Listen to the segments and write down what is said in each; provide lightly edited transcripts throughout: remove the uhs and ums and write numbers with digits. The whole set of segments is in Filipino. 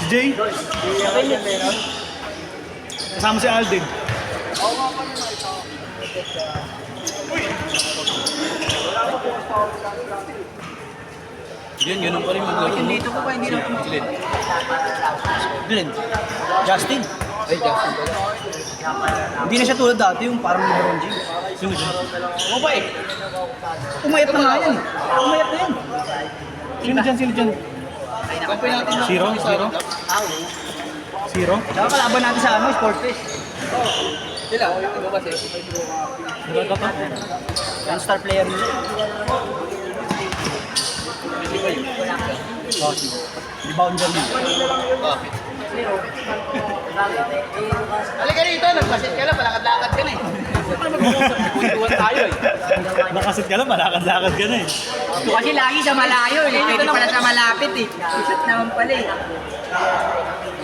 Jay. Kasama si Alden. Yun, ganun pa rin maglaro. Dito ko pa, hindi na ako Glenn. Glenn. Justin. Ay, Justin pala. Hindi na siya tulad dati, yung parang LeBron James. Sino siya? Oo ba eh? Umayat na nga yan eh. Umayat na yan. Sino dyan? Sino dyan? Kampay natin na. Zero? Zero? Zero? Tsaka kalaban natin sa ano, Sport Fest. Sila, iba kasi. Diba ka pa? Yan star player nila. Oh, rebounder niya. Bakit? Halika rito, nagpasit ka lang, malakad-lakad ka na eh. Magkukuhan tayo eh. Nakasit ka lang, malakad-lakad ka na eh. Ito kasi lagi sa malayo eh. Pwede pala sa malapit eh. Isat naman pala eh.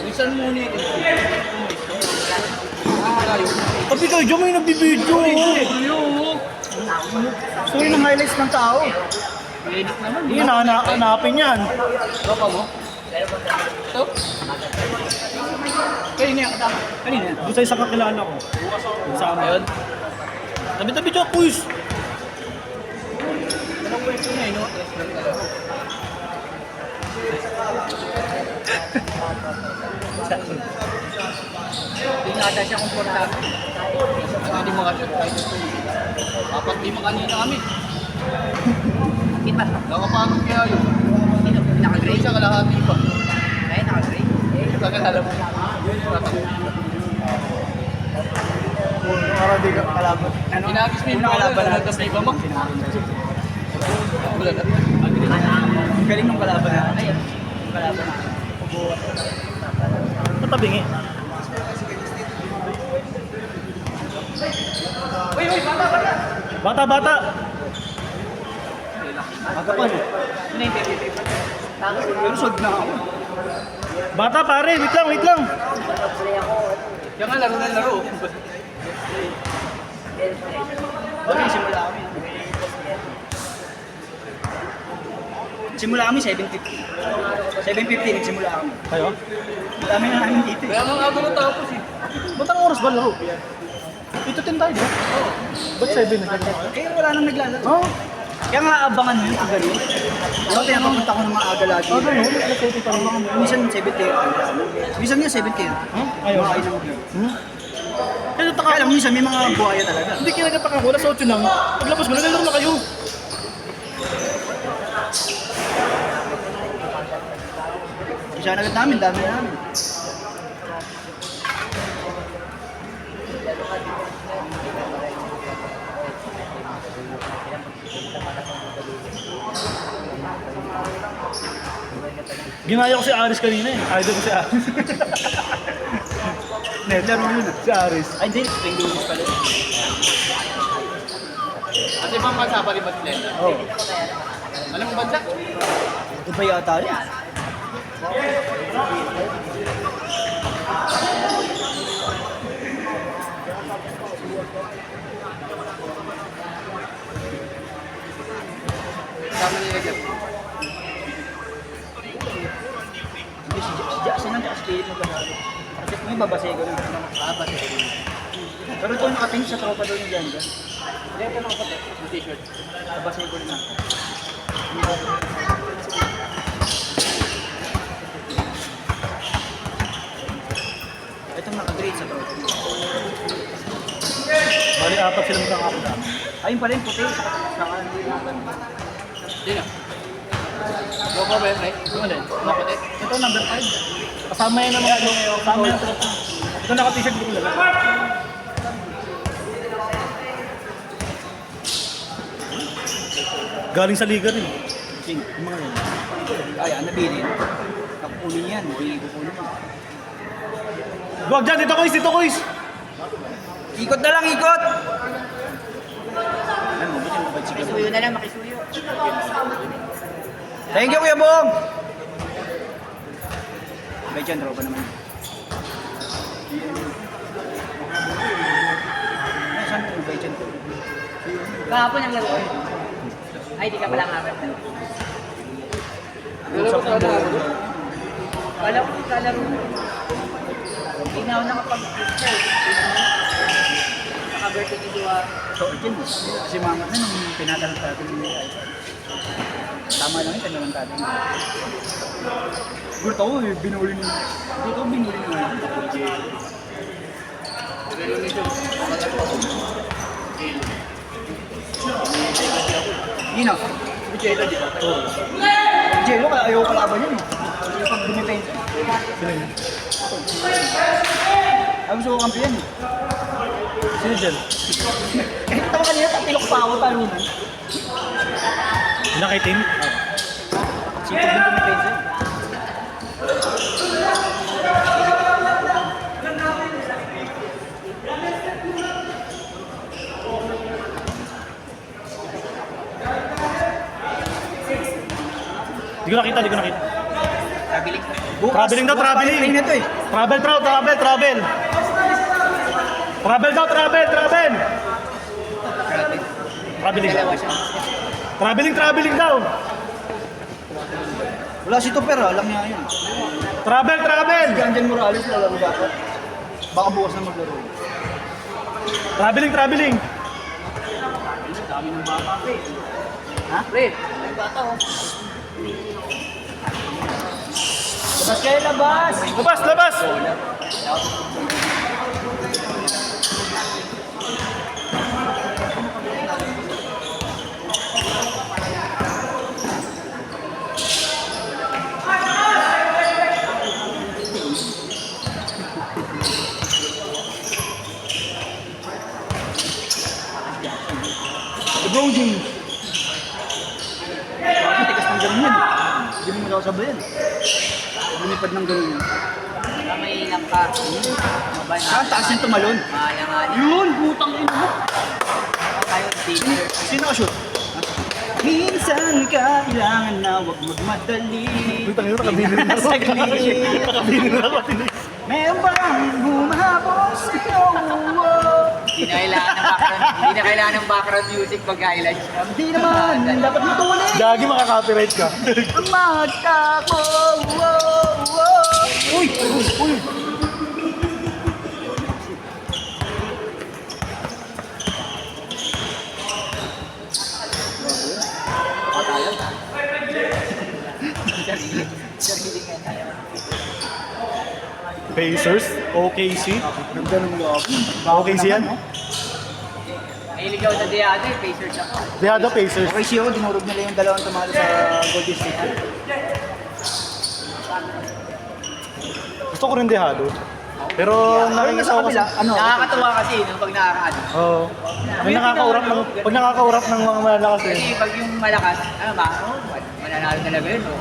Minsan muna eh. Tapi kayo, dyan may nagbibideo. Story ng highlights ng tao. Edit naman. Hindi, hanapin yan. Tropa mo? Ito? Kanina yung katama. Kanina. Doon sa isang kakilala ko. Sama yun. Tabi-tabi dyan, kuys. Anong kwento niya, no? Hindi na ata siya komportable. Hindi makashot tayo dito. Apat lima kanina kami. Kita. Nakapagod kaya yun. Naka-grade. Isa kalahati pa. Ay, naka-grade. Kagalala mo. Para di ka kalaban. Ano? Ginagis mo yung Unang kalaban natin natin sa iba mo. Wala na. Ang galing ng kalaban natin. Ay, ang kalaban natin. Matabingi. Uy, bata, bata! Bata-bata. Aga pa no? Ano yung baby? Pero sod na ako. Bata pare, wait lang. Yan nga, laro na laro. Okay, simula kami. Simula kami 7:50. 7:50 nagsimula kami. Kayo? Dami na namin dito eh. Kaya nga ako natapos eh. Ba't ang oras ba laro? Ito 10 tayo, no? Ba't 7 na ganyan? Eh, wala nang naglalaro. Oh, Kaya nga abangan mo yun pag gano'n. Diba, pinapapunta ko ng mga aga lagi. ano yun? Alas 7 pa rin. Minsan 7:30. Minsan nga 7:30. Ayaw. Mga ilang view. Kaya Kaya lang, minsan may mga buhaya talaga. Hindi kinagapaka ko, alas 8 lang. Paglabas mo, naglalaro na kayo. Siya agad namin, dami na namin. Ginaya ko si Aris kanina eh. Idol ko si Aris. Laro yun ah. Si Aris. Ay, hindi. Spring Lunis pala. At ibang bansa pa rin ba sila? Oh. Alam mo bansa? Dubai yata rin. Kasama nila dyan. Hindi, si Jackson lang, tsaka si Philip maglalaro. Kasi kung may babasay ko lang. Babasay ko rin. Pero ito nakating sa tropa daw ni Ganda. Hindi ito nakapatay. Yung t-shirt. Babasay ko rin ako. Itong naka-grade sa tropa. Bali, apat sila magkakakuda. Ayun pala yung puti. Saka Hindi na. Logo ba yun, right? Ano din? Nakapatay. Ito, number 5. Kasama yan naman. Kasama yan. Ito naka-t-shirt ko lang. Galing sa liga rin. Sing. Yung mga yan. Ay, nabili. Nakukunin yan. Hindi kukunin mo. Wag dyan, dito kuys, dito kuys. Ikot na lang, ikot! Alam mo, buti mo makisuyo na lang, makisuyo. Thank you, Kuya Bong! May dyan, tropa naman. Saan mo ba dyan? Kahapon ang laro. Ay, di ka pala nga. Dalawa ka na. Wala ko lalaro. Hindi na ako nakapag-picture. Naka-birthday ni Dua. So, again, kasi mama na nung tinatanong natin yung iPad. Tama lang yun, tanong natin. Siguro ako, binuli niyo. Dito, binuli niyo. Yun o. Si Jello, di ba? Oo. Jello, kaya ayaw kalaban yun eh. Yung pag dumipensa. Sino yun? Ayaw gusto ko kampiyan eh. Sino dyan? Kahit tama kanina, tatilok pa ako talunan. Nakitim? Sipag yung dumipensa eh. Di ko nakita, di ko nakita. Traveling. Traveling daw, traveling. Train na to eh. Travel, travel. Travel daw, travel. Traveling. Traveling daw. Wala si Tupper ah, alam niya yun. Travel. Si Ganjan Morales lalaro dapat. Baka bukas na maglaro. Traveling. Dami ng bata eh. Ha? Pre, may bata oh. Labas kayo, labas! Labas. LeBron James. Bakit tigas ng ganun yan? Hindi mo makasabayan. Lumipad ng ganun yan. May ilang ka. Mabay na. Saan taas yung tumalon? Malang-alang. Yun, putang ina mo. Tayo, teacher. Sino ka-shoot? Minsan kailangan na huwag magmadali. Putang ina, nakabinin na ako. Nakabinin na ako. Meron bang humahabol sa'yo? Hindi na kailangan ng background music pag highlights. Hindi naman, dapat matuloy. Gagi, makaka-copyright ka. Ang magkako. Uy! Pacers, OKC. Ganda ng loob. OKC yan? Mahilig ako sa Diado eh, Pacers ako. Diado Pacers. Okay, siya dinurog nila yung dalawang tumalo sa Golden State. Gusto ko rin Diado. Pero nakikita ko kasi. Ano? Nakakatuwa kasi nung pag nakakaano. Oo. Pag nakakaurap ng mga malalakas eh. Kasi pag yung malakas, mananalo talaga yun. Oh.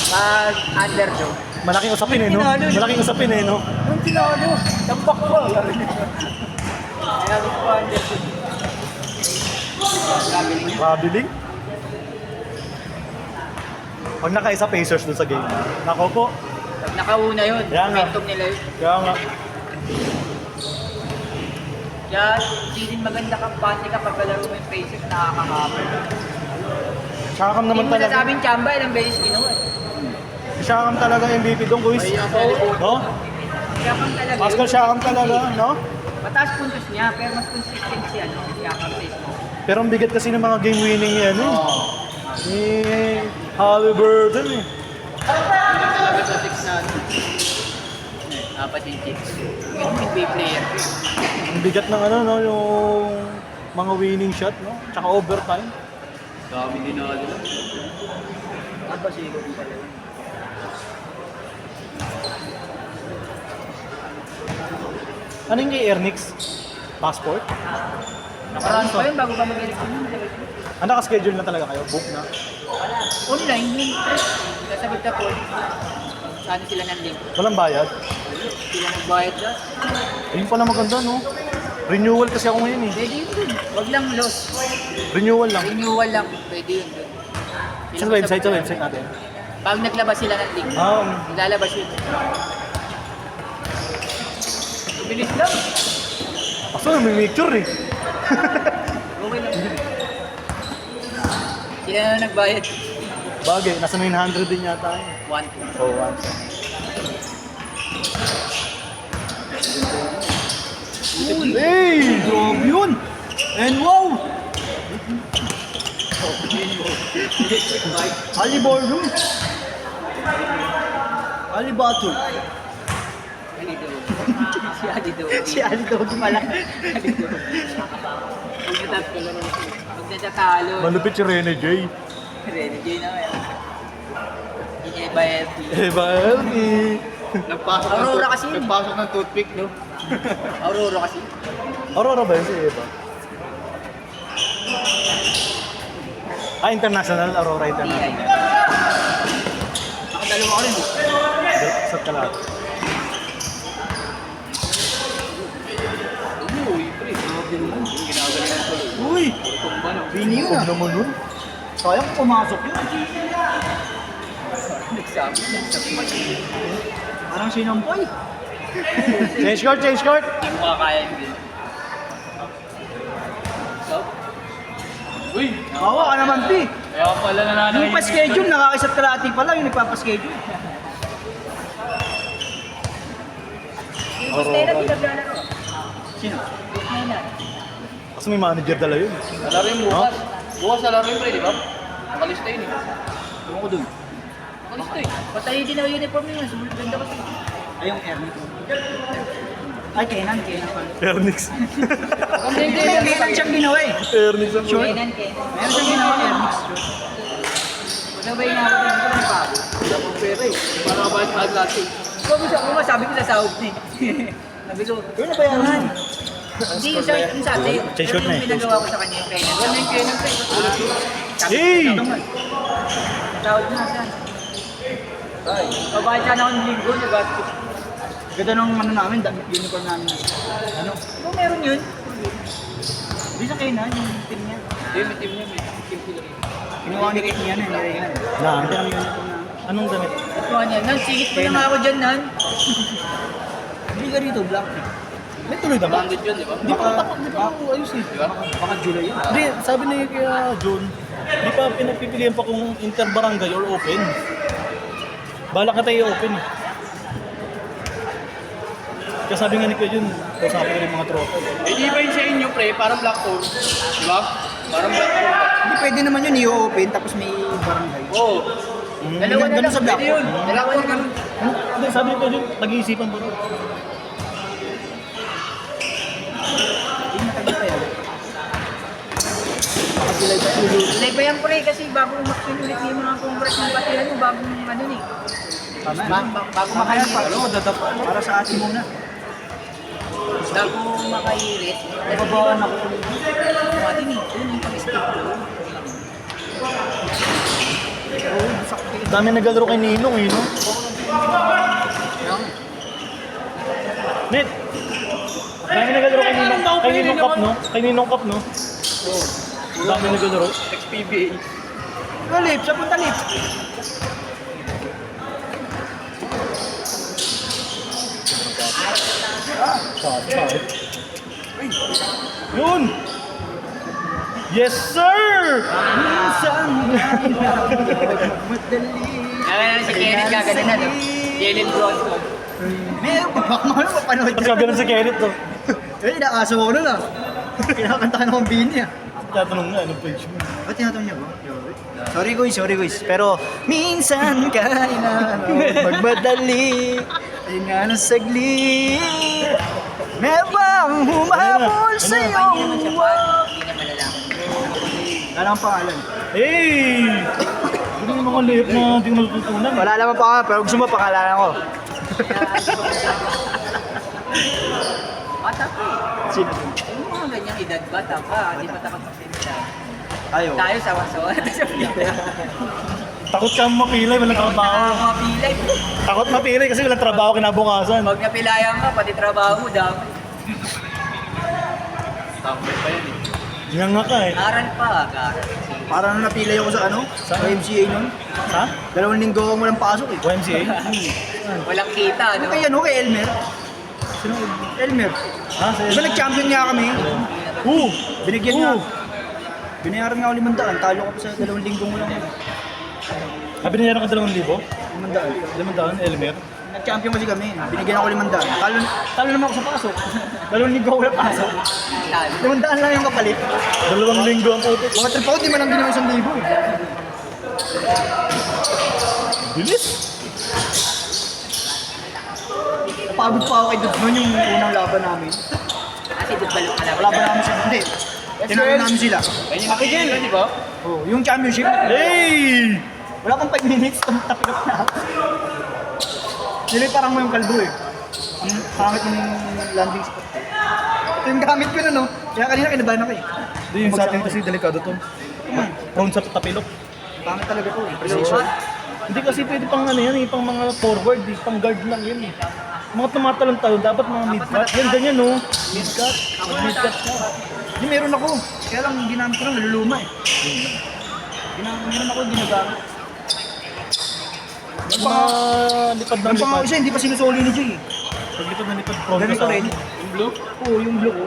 Pag underdog, Malaking usapin eh, no? Malaking usapin eh, no? Anong tinalo? Tambak ba? kaya gusto ko underdog. Traveling. Pag nakaisa Pacers dun sa game. Nako po. Pag nakauna yun, Kaya nga. momentum nila yun. Kaya nga. Kaya hindi din maganda kampante kapag kalaro mo yung Pacers, nakakahabol. Shakam Hindi naman mo talaga. nasabing chamba, ilang beses ginawa. Shakam talaga MVP doon, guys. No? Yakam talaga Pascal yun. Shakam talaga, no? Mataas puntos niya, pero mas consistent siya, no? Yakam Facebook. Pero ang bigat kasi ng mga game winning niya, ano? Ni Halliburton eh. Sabi sa 6 na, apat yung chicks. Yung NBA player. Ang bigat ng ano, no? Yung mga winning shot, no? Tsaka overtime. Dami din na ano. Ano ba siya yung pala? Ano yung kay Ernix? Passport? Nakaraan pa yun bago pa mag-election yun. Ah, naka-schedule na talaga kayo? Book na? Online yun. Nasagot na po. Saan sila ng link? Walang bayad? Sila nagbayad na. Ayun pala maganda, no? Renewal kasi ako ngayon eh. Pwede yun dun. Huwag lang loss. Renewal lang. Renewal lang. Pwede yun dun. Sa website natin. Pag naglabas sila ng link, Ah, lalabas yun. Bilis lang. Kaso may picture eh. Okay lang. Sila na nagbayad. Bagay, nasa 900 din yata eh. 1-2. Oh, 1. And wow! Ali Bordo. Ali Batu. Si Alido. Si Ali Dogo pala. Huwag natatalo. Malupit si Rene J. Renegade na kaya. Hindi niya ibayad. Eva Elmi. Aurora kasi yun. Nagpasok ng toothpick, no? Aurora kasi. Aurora ba yun si Eva? International. Aurora DI. International. Nakadalawa ko rin. Sa kalat. Uy, pre. Grabe naman. Yung ginagalingan ko. Uy! Tumba, no? Bini yun Huwag ah. naman yun. Sayang pumasok yun. Nagsabi. Parang sinampoy. Change court, change court. Hindi mo kakaya yung game. So, Uy! Kawa ka naman, Pi. Kaya pala nananay. Yung pa-schedule, nakakisat kalahati pala yung nagpapaschedule. yung Bustera di naglalaro. Sino? Bustera. Kasi may manager dala yun. Laro yung bukas. Bukas na laro yung pre, di ba? Nakalista yun eh. Ewan ko dun. Nakalista eh. Patayin din ang uniform nyo. Sulit ganda kasi. Ay, yung Ernie. Ay, Kenan pala. Ernix. May Kenan siyang ginawa eh. Ernix ang short. Kenan. Meron siyang ginawa Ernix. Sabay na ako din. Ito na bago. Wala pang pera eh. Para kabayad sa natin. Sabi ko sa sahod na eh. Sabi ko, Yun na bayaran. hindi yung sa atin. Change Pero shot na yung eh. pinagawa ko sa kanya yung Kenan. Wala yung Kenan pre. Ulit yun. Hey! Sahod na saan? Babayad sana ako ng linggo. Nagastos. Ganda nung ano namin, unicorn namin. Ano? Kung meron yun, Hindi sa Kenan, yung team niya. Hindi, may team niya. May team sila rin. Kinuha ni Kenan, ni Kenan. Na. Ganda ng unicorn namin. Anong damit? ito niya. Nan, sigit ko na nga ako dyan, Nan. Hindi ka rito, black. May tuloy na ba? Bandit yun, di ba? Di pa ayos eh. Di ba? Baka July yun. Hindi, sabi ni kaya John, di pa pinagpipilian pa kung inter-barangay or open. Balak na tayo open eh. Kaya sabi nga ni Kuya John, kausapin ko yung mga tropa. Eh, di ba yun sa inyo, pre? Parang black hole. Di ba? Parang black hole. Hindi pwede naman yun i-open tapos may barangay. Oo. Dalawa na Ganun lang sa black Pwede yun. hole. Dalawa na ganun. Hindi, sabi ni Kuya John, nag-iisipan pa rin. Hindi matagal pa yan. July pa yan, pre, kasi bago umaksin ulit yung mga congress ng batihan mo, bagong ano ni. Tama yan. Bago Kumakayan pa. makairit. Para sa atin muna. Bago makairit. Babawaan ako. Pwede ni, yun yung pag-skip ko. Dami naglalaro kay Ninong eh, no? Net! Dami naglalaro kay Ninong, kay Ninong Cup, no? Kay Ninong Cup, no? Dami naglalaro. XPBA. Ano, Lips? Saan punta, Lips? Sabi. Yun! Yes, sir! Minsan madali. Kaya na si Kenneth gagano na, no? Jalen Bronson. Meron pa baka mahal mapanood Tapos sabi sa Kenneth, to. Eh, nakaso ko nun ah. Kinakanta ka ng Bini ah. Tatanong nga, anong page mo? Ba't tinatanong niya ba? Sorry guys. Pero minsan kailangan magmadali. Ayun nga ng saglit. Meron bang humahabol sa Hindi naman iyong siya pa, hindi niya malalaman. Wala ang pangalan. Hey! Hindi yung mga layup na hindi mo natutunan. Wala naman pangalan, pero gusto mo pangalanan ko. Bata pa eh. Sino? Yung mga ganyang edad, bata pa, hindi pa takot sa pinta. Ayaw. Tayo sawa-sawa na sa pinta. Takot ka mapilay, walang trabaho. Nakakapilay. Takot mapilay kasi walang trabaho kinabukasan. Pag napilayan ka, pati trabaho mo, dami. Tambay pa yan eh. Yan nga ka eh. Aral pa, aral. Parang napilay ako sa ano? Sa MCA nun. Ha? 2 linggo akong walang pasok eh. YMCA? Walang kita, Ano no? kay ano? Kay Elmer? Sino? Elmer. Ha? Diba nag-champion nga kami? Binigyan nga. Binayaran nga ako 500. Talo ko pa sa 2 linggong walang Sabi niya ka 2,000? 500. 5,000, Elmer? Nag-champion kasi kami. Binigyan ako 500. Talo naman ako sa pasok. 2 linggo ako na pasok. 500 lang yung kapalit. 2 linggo ang putik. Mga trip ako, di man lang din ako 1,000 eh. Bilis. Napagod pa ako kay Dubs noon yung unang laban namin. Kasi dubalo ka lang. Laban namin sila. Hindi. Tinalo namin sila. Pakigil, di ba? Oh, yung championship. Hey! Wala pang 5 minutes, tapilok na ako. Niliparang mo yung kalbo eh. Ang pangit yung landing spot. Ito yung gamit ko na no. Kaya kanina kinabahan ako eh. Hindi, yung sa atin kasi delikado to. Prone sa tapilok. Pangit talaga to eh. Precision. Hindi kasi pwede pang ano yan, pang mga forward, pang guard lang yan eh. Mga tumatalon-talon, dapat mga mid-cut. Yan, ganyan no. Mid-cut. Mid-cut ka. Hindi, meron ako. Kaya lang, ginamit ko lang, naluluma eh. Meron ako yung ginagamit. Yung mga lipad ng Yung pang lipad. isa, hindi pa sinusoli ni Jay. Pag lipad ng lipad, prone ka Ganito sa rin. Yung blue? Oo, yung blue ko.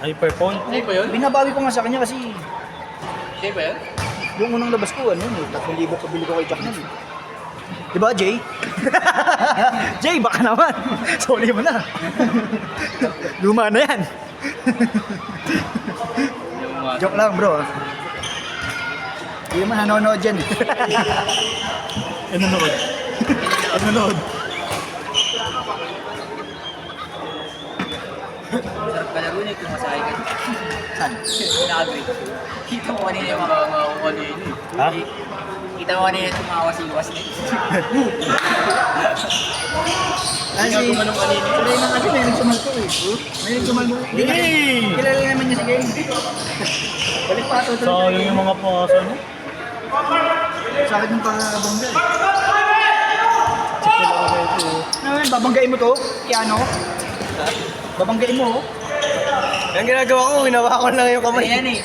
hyperpon. Hindi ba yun? Binabawi ko nga sa kanya kasi Hindi ba yun? yung unang labas ko, ano yun, 3,000 pabili ko kay Jack nun. Diba, Jay? Jay, baka naman. Sorry mo na. Luma na yan. Joke lang, bro. Hindi naman nanonood dyan. Nanonood. Nanonood. Sarap kalaro na kung masahe ka. Saan? Na-agree. Kita mo kanina yung mga ano yun eh. Ha? Kita mo kanina yung tumawas-iwas na yun. Kasi, sanay na kasi may nagsumal ko eh. May nagsumal mo. Hindi na, Hey! kilala naman niya si Gay. Balik pa ito. Sayang yung mga pasa no? Sakit ng pangabangga eh. Naman, babanggain mo to? Kiano? Babanggain mo oh. Ang ginagawa ko, ginawa ko lang yung kamay. Ayan eh.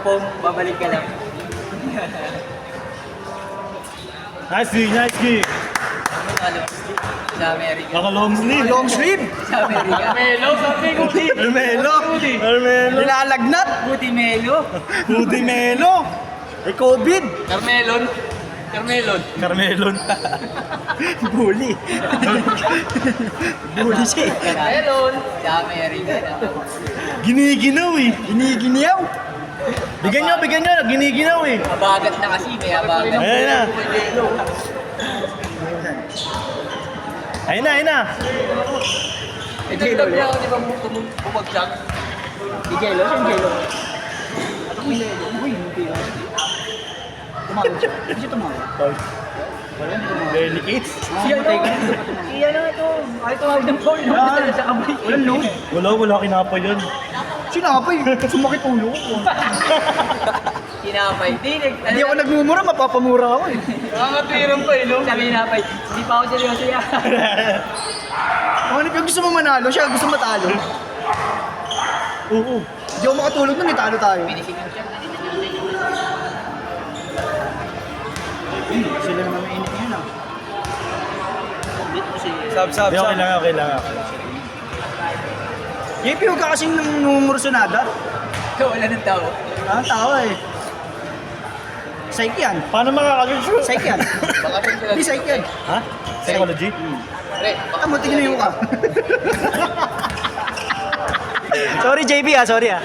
Kung babalik ka lang. Nice gig, nice gig. Ano? Sa Amerika. Naka long sleeve. Long sleeve. Sa Amerika. Melo, sabi ko, Armelo. Armelo. Nilalagnat. Buti Melo. Rudy Melo. May COVID. Carmelon. Carmelon. Carmelon. Bully. Bully siya eh. Carmelon. Sa Amerika. Giniginaw eh. Giniginiyaw. Bigyan nyo. Giniginaw eh. Mabagat na kasi. May abagat. Ayan na. Ayun na. Ito yung dog niya ako, di ba bumagsak? Di Jello? Saan Jello? Uy, hindi yun. Tumawag siya. Hindi siya tumawag. Delicates. Matay ka. Iyan na ito. Ay, tumawag ng phone. Ah. Sa kamay. Walang load. Wala kinapay yan. Sinapay. Sumakit ulo ko. Kinapay. Hindi ako nagmumura, mapapamura ako eh. Nakakatiran pa eh, no? Sabi ni Napay, hindi pa ako seryoso yan. Ano yung gusto mo manalo, siya gusto matalo. Oo. Hindi ako makatulog nun, italo tayo. Pinisigil siya. Sila naman may init ngayon ah. Hindi, okay lang. JP, huwag ka kasing nangungursunada. Wala ng tao. Ah, tawa eh. Psyche yan. Paano makakag-shoot? Psyche yan. Hindi psyche yan. Ha? Psychology? Pre, Tamo, tingnan mo ka. Sorry JP ah, sorry ah.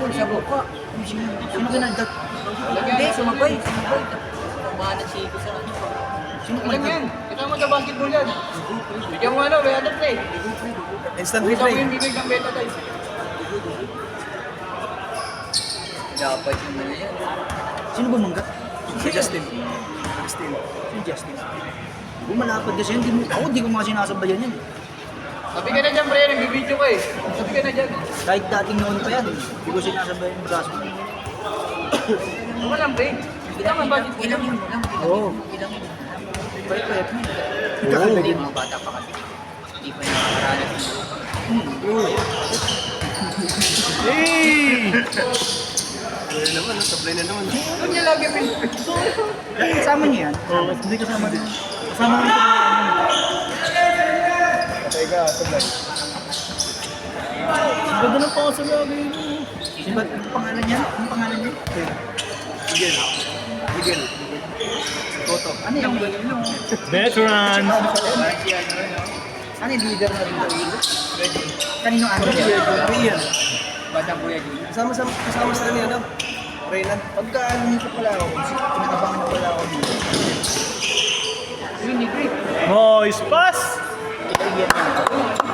Sa buka. Sino kinagdag? Hindi, sumabay. Tumahan si Chico sa ano. Sino Alam kinagdag? yan. Ito mo sa basketball yan. Bigyan mo ano, better play. Instant Ito mo yung bibig ng beta tayo. Dapat yung ano yan. Sino bumangga? Si Justin. Si Justin. Bumalapad kasi yan. Di ko mga sinasabayan yan. Sabi ka na dyan, pre. Nagbibideo ka eh. Sabi ka na dyan. Kahit dating noon pa yan. Hindi ko sinasabayan yung braso. Ano lang, pre? Kita mo bakit Ilang yun. Oo. Ilang yun. Pwede. Hindi, mga bata pa kasi. Hindi pa nakakaranas. Hey! Ano niya lagi, pre? Kasama niyo yan? Oo, hindi kasama din. Kasama din sa Teka, sablay. Ang ganda ng pasa lagi. Sino ba? Ano pangalan niya? Ano pangalan niya? Miguel. boto. Ano yung Veterans. Parang si ano, no? Ano yung leader na dito? Kanino ano? Rian. Batang Kuya Jun. Kasama sila ni ano? Reynan. Pagka nandito pala ako, kinakabahan na pala ako dito. Yun, ni Greg. Moist pass.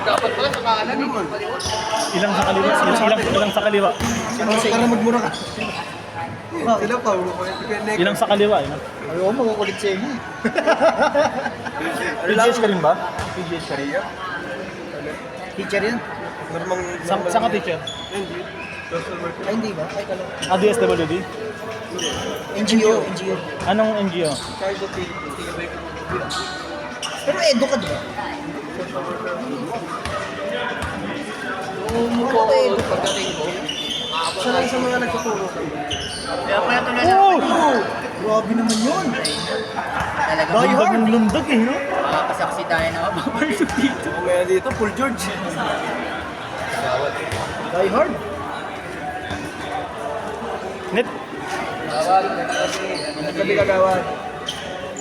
Dapat pala sa kanan eh. Kaliwa. Ilang sa kaliwa? Ilang sa kaliwa? Para magmura ka. Sila pa. Ilang sa kaliwa? Ilang? Ayaw mo, makukulit sa inyo. PGH ka rin ba? PGH Korea. Teacher yan? Normang... Saan ka teacher? Ay, hindi ba? Ay, kala. DSWD? NGO. Anong NGO? Kahit sa Philippines. Pero edo ka diba? Umupo ako pagdating ko. Siya lang sa mga nagtuturo. Kaya pala ito na Oh! Grabe naman yun. Talaga. Lundag ng lundag eh, no? Makakasaksi tayo na mapapalusog dito. Kaya dito, Paul George. Die hard. Net. Nagabi kagawad.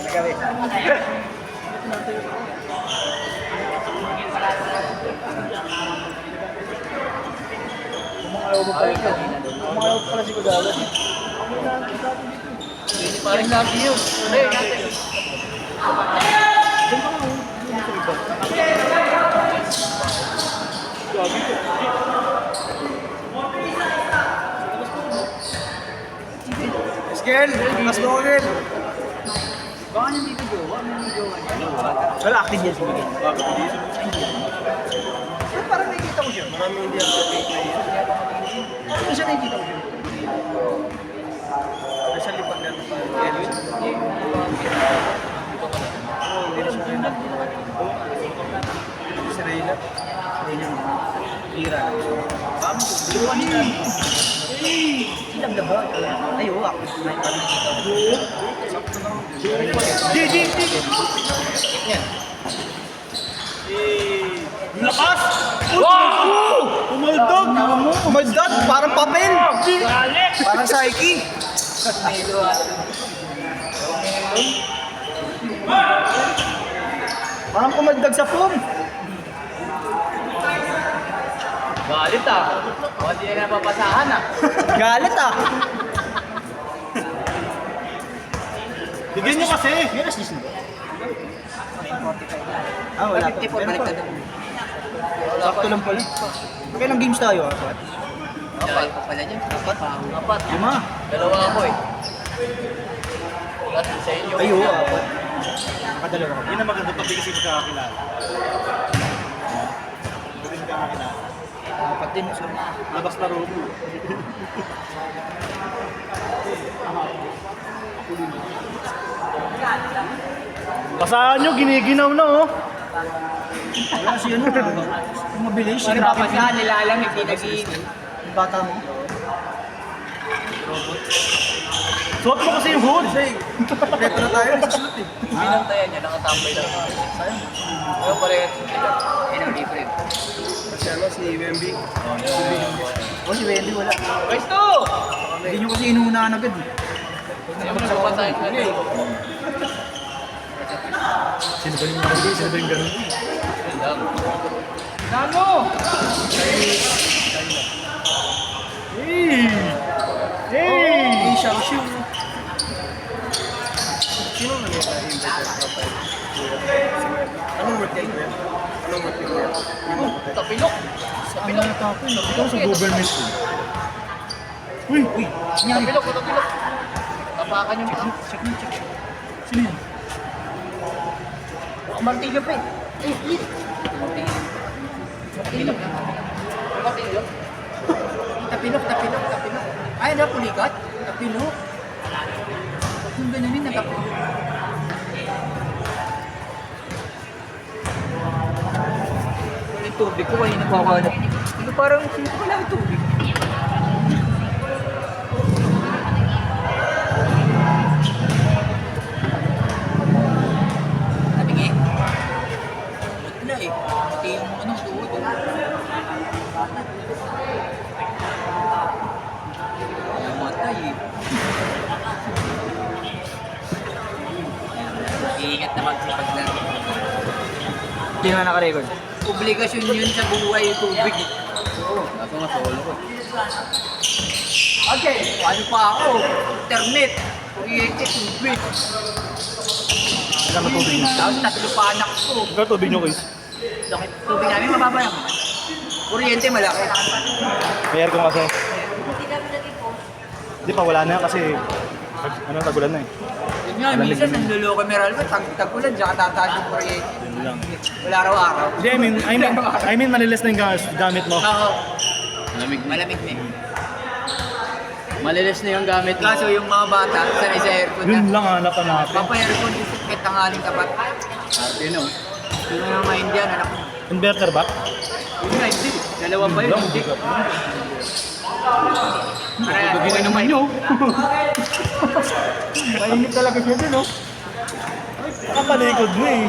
Nagabi. Kumakayaw mo pala siya. Kumakayaw pala si kagawad. Parang natin yun. Hindi, natin. Girl, mas mo girl. Baka nandito gawa, nandito Wala, active yan si Miguel. Parang nakikita ko siya. Marami hindi ako fake na yun. Hindi siya nakikita ko siya. Nasa lipag na ito pa. Edwin. Oo, hindi na siya rin. Si Reyna. Reyna. Ira. Silag na ba? Ay, oo, ako. Ay, parang nakikita ko. Lakas! Wow! Umaldog! Umaldad! Parang papel! Parang Psyche! Parang kumaldag sa foam! Galit ah. Baka di na napapasahan ah. Galit ah! Bigyan nyo kasi! May assist na ba? Ah, wala pa. 54 Meron balik pa. na doon. Sakto lang pala. Kailang games tayo? Apat? Apat pa pala dyan. Apat. Lima. Dalawa ako eh. Lahat sa inyo. Ay, oo, apat. Nakadalawa ka. Yun ang maganda pag di kasi magkakakilala. Hindi magkakakilala. Apat din. So, Labas na robo. Basahan nyo, giniginaw na oh. wala si ano. Yung mabilis. Sorry, yung rocket papasahan nila alam hindi naging... yung bata mo. Suot mo kasi yung hood. Petra tayo, nagsusunod eh. Binantayan niya, nakatambay lang. Sayang. Pero pareho sila. Ayun ang different. Kasi ano, si Wemby. O si Wendy wala. Guys to! Hindi nyo kasi inuunahan agad. Hindi mo napapasahin ko eh. Sino ba yung ganun? Sino ba yung ganun? Nano! Hey! Hey! Hey, Shangshu. Sino na nila yung better? Anong worth kayo yan? Anong worth kayo yan? Tapilok! Ang natapon. Nakita ko sa government ko. Uy! Uy! Tapilok! Tapilok! Tapakan yung paa. Sino yun? Martilyo pa eh. Tapilok na. Tapilok? Tapilok. Ay, ano, pulikat? Tapilok. Yung ganun yun, nagapilok. Yung tubig ko, kanina nagpapanap. Hindi parang, sino ko wala yung tubig? Nabingi? Wala eh. Pati yung ano, tuhod. Namatay eh. mag-iingat na magsipaglaro. Hindi nga naka-record. Obligasyon yun sa buhay tubig. Ako nga solo ko. Okay, paano pa ako? Internet, kuryente, tubig. Wala na tubig nyo. Tapos tatlo pa anak ko. Ikaw tubig nyo guys. Bakit tubig namin mababa lang? Kuryente malaki. May aircon kasi. Hindi pa, wala na kasi tagulan na eh. Yun nga, minsan nanluloko Meral ko, tag-tagulan, tsaka tataas yung kuryente. Yun lang. Wala araw-araw. Hindi, I mean manilis na yung gamit mo. Oo, Malamig na. malamig na eh. Malilis na yung gamit mo. Kaso yung mga bata, sanay sa aircon Yun na. lang hanapan natin. Papa-aircon, disikit ang aling tapat. Arte no. Yun ang mga Indian, anak ko. Inverter ba? Yun nga, hindi. Dalawa pa yun, hindi. Gabi na naman yun. Mainit talaga siya dun, no? Nakapalikod mo eh.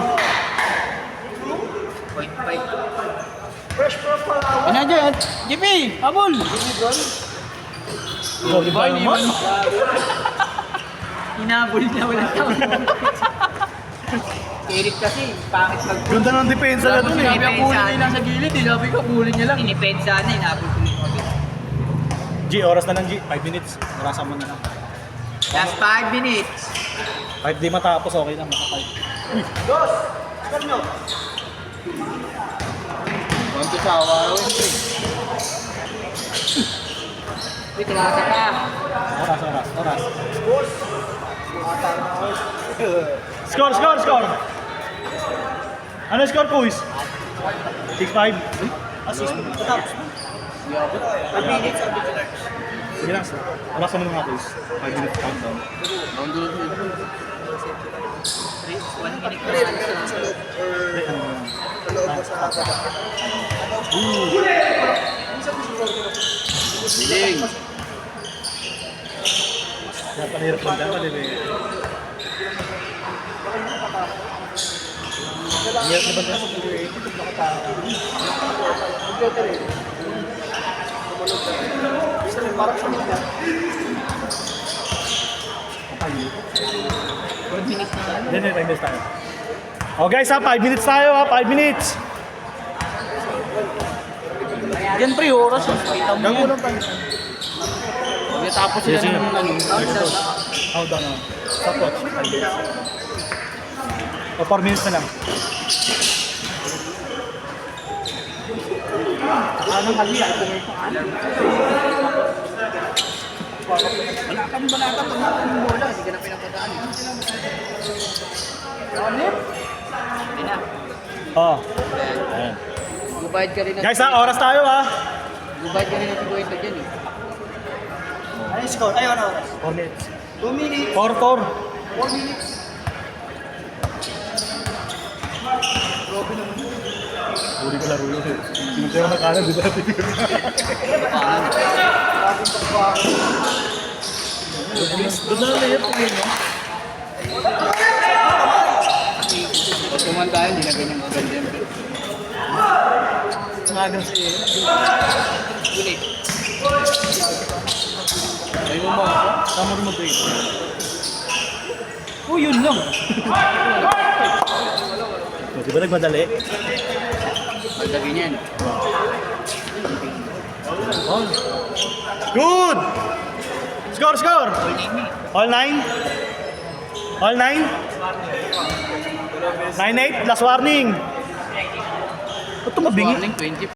0.5. Ano dyan? JP! Habol! Sorry ba naman? Hinabol na walang tao. Kirit kasi, pangit pag... Ganda ng depensa na dun eh. Sinabi ang kulin niya nasa gilid. Sinabi ko kulin niya lang. Inipensa na, hinabol ko yung mga G, oras na lang G. 5 minutes. Narasa mo na lang. Last 5 minutes. Kahit di matapos, okay lang. Maka 5. Konti sa araw. Wait, tumasa ka. Oras. Score! Ano score, Kuis? 6-5. Assist. Matapos. 5 minutes. Sige lang. Oras mo nga, Kuis. 5 minutes countdown. 1 minute na lang sa... Biling. Kaya panirap lang dyan, malili. Hirap na ba dyan sa pag-uwi? Then, 5 minutes tayo. Oh guys ha, 5 minutes tayo ha, 5 minutes. Yan pre, oras. Gago lang tayo. Pagkatapos sila Sige. ng ano. Countdown na. Stopwatch. 5 minutes. O 4 minutes na lang. Anong hali? Wala kang balata pag nakakong bola. Hindi ka na pinapadaan. Hindi na. Oh. Ayan. Gubayad ka rin na... Guys ha, oras tayo ha. Gubayad ka rin na siguro ito dyan eh. Ano yung score? Ayun, ano oras? 4 minutes. 2 minutes. 4. 4 minutes. Uri ko laro yun eh. Sinuntayo na kanan, di ba? Doon na lang yun, tingin mo. Pag kumanta yun, hindi na ganyan maganda yun. Ngagan sa iyo. Ulit. Ay mo mga ako. Tama rin mag-break. Oh, yun lang. Di ba nagmadali? Pagdabi niyan. Oh. Good! Score! All 9? All 9? 9-8, last warning. Ba't tumabingi? Warning 20.